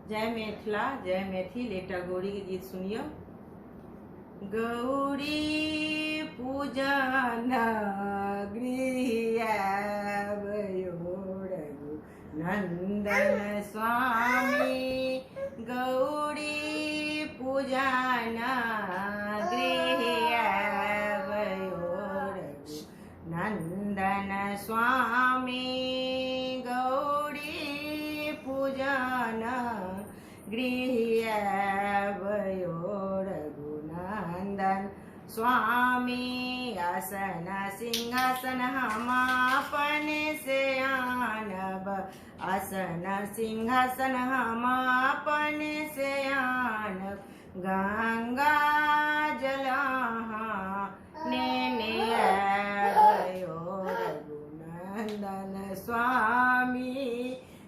जय मेथिला जय मैथिल। एकटा गौरी के गीत सुनियो। गौरी पूजन गृह रघु नंदन स्वामी। गौरी पूजन गृह रघु नंदन स्वामी। गौरी पूजन गृह रघुनंदन स्वामी। आसन सिंहासन हम अपने से आनब। आसन सिंहासन हम अपने से आनब। गंगा जल ने रघुनंदन स्वामी।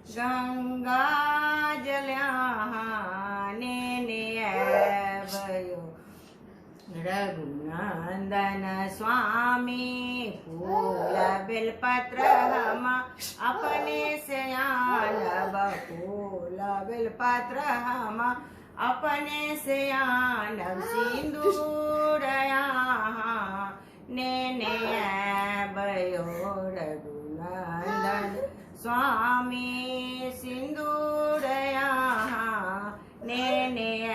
गंगा जल ने रघुनंदन स्वामी। फूल बेलपत्र हम अपने से आनब। फूल बेलपत्र हम अपने से आनब। सिंदूर ने रघुनंदन स्वामी।